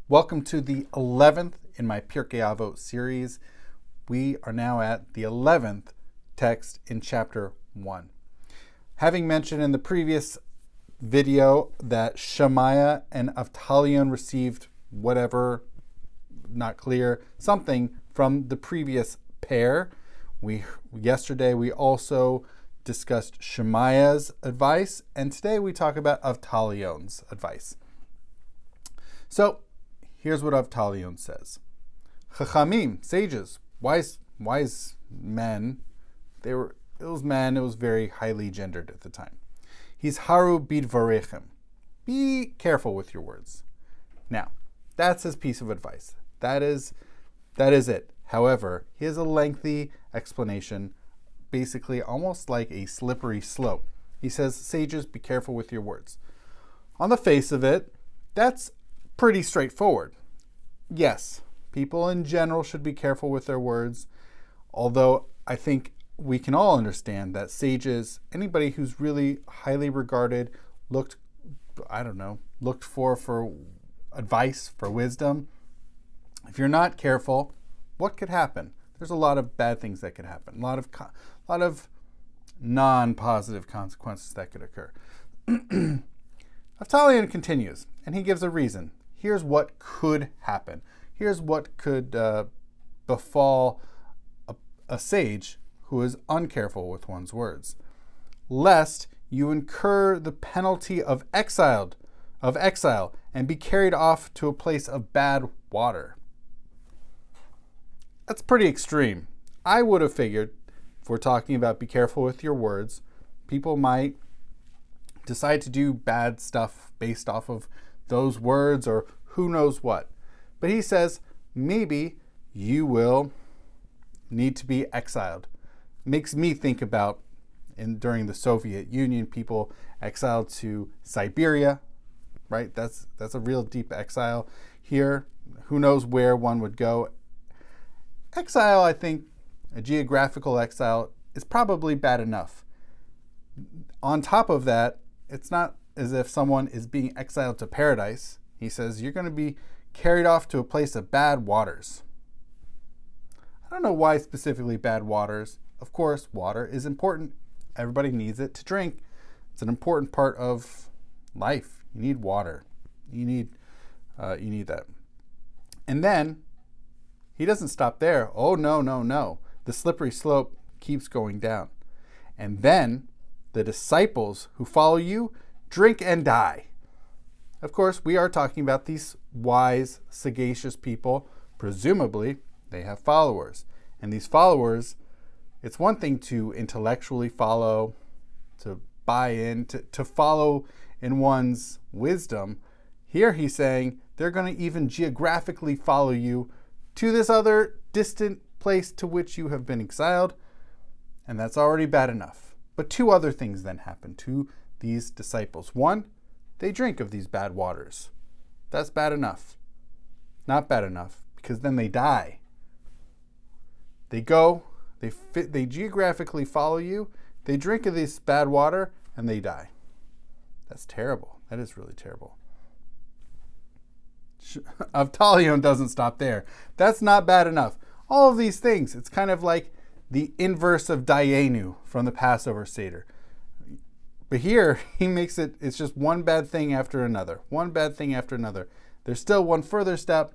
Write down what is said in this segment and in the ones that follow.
Welcome to the 11th in my Pirkei Avot series. We are now at the 11th text in chapter 1. Having mentioned in the previous video that Shemaiah and Avtalion received whatever, not clear, something from the previous pair. Yesterday we also discussed Shemaiah's advice, and today we talk about Avtalion's advice. So, here's what Avtalion says. Chachamim, sages, wise men, it was very highly gendered at the time. He's haru bidvarechem. Be careful with your words. Now, that's his piece of advice. That is it. However, he has a lengthy explanation, basically almost like a slippery slope. He says, sages, be careful with your words. On the face of it, that's pretty straightforward. Yes, people in general should be careful with their words, although I think we can all understand that sages, anybody who's really highly regarded, looked for advice, for wisdom. If you're not careful, what could happen? There's a lot of bad things that could happen, a lot of non-positive consequences that could occur. Avtalion continues, and he gives a reason. Here's what could happen. Here's what could befall a sage who is uncareful with one's words. Lest you incur the penalty of exile and be carried off to a place of bad water. That's pretty extreme. I would have figured, if we're talking about be careful with your words, people might decide to do bad stuff based off of those words or who knows what. But he says, maybe you will need to be exiled. Makes me think about during the Soviet Union, people exiled to Siberia, right? That's a real deep exile. Here, who knows where one would go. Exile, I think, a geographical exile is probably bad enough. On top of that, it's not as if someone is being exiled to paradise. He says, you're going to be carried off to a place of bad waters. I don't know why specifically bad waters. Of course, water is important. Everybody needs it to drink. It's an important part of life. You need water. You need that. And then, he doesn't stop there. Oh, no. The slippery slope keeps going down. And then, the disciples who follow you drink and die. Of course, we are talking about these wise, sagacious people. Presumably, they have followers. And these followers, it's one thing to intellectually follow, to buy in, to follow in one's wisdom. Here he's saying they're going to even geographically follow you to this other distant place to which you have been exiled. And that's already bad enough. But two other things then happen to these disciples. One, they drink of these bad waters. That's bad enough. Not bad enough, because then they die. They go, they geographically follow you, they drink of this bad water, and they die. That's terrible. That is really terrible. Avtalion doesn't stop there. That's not bad enough. All of these things, it's kind of like the inverse of Dayenu from the Passover Seder. But here, he makes it's just one bad thing after another. One bad thing after another. There's still one further step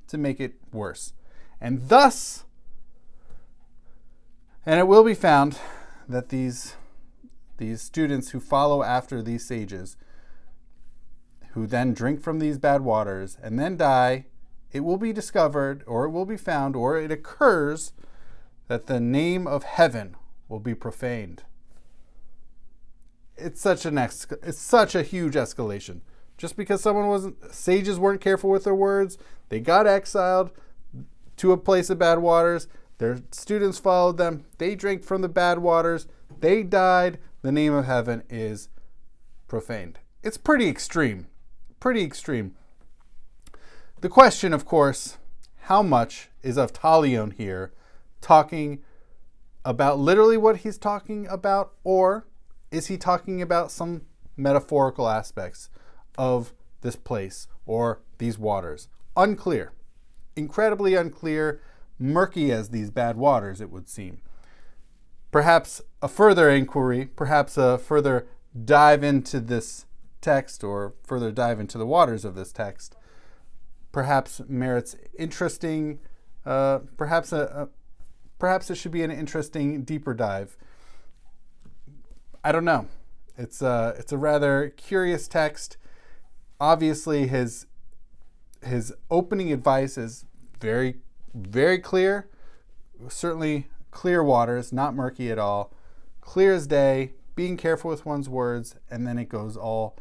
to make it worse. And thus, and it will be found that these students who follow after these sages, who then drink from these bad waters and then die, it will be discovered, or it will be found, or it occurs that the name of heaven will be profaned. It's such a huge escalation. Just because sages weren't careful with their words, they got exiled to a place of bad waters, their students followed them, they drank from the bad waters, they died, the name of heaven is profaned. It's pretty extreme. The question, of course, how much is Avtalion here talking about literally what he's talking about, or is he talking about some metaphorical aspects of this place or these waters? Unclear. Incredibly unclear, murky as these bad waters, it would seem. Perhaps a further inquiry, perhaps a further dive into this text or further dive into the waters of this text, perhaps merits interesting, perhaps it should be an interesting deeper dive. I don't know. It's a rather curious text. Obviously, his opening advice is very, very clear. Certainly clear waters, not murky at all. Clear as day, being careful with one's words, and then it goes all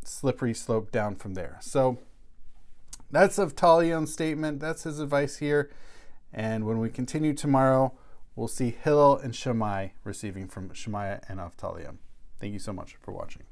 slippery slope down from there. So that's Avtalion's statement. That's his advice here. And when we continue tomorrow, we'll see Hillel and Shammai receiving from Shemaiah and Avtalion. Thank you so much for watching.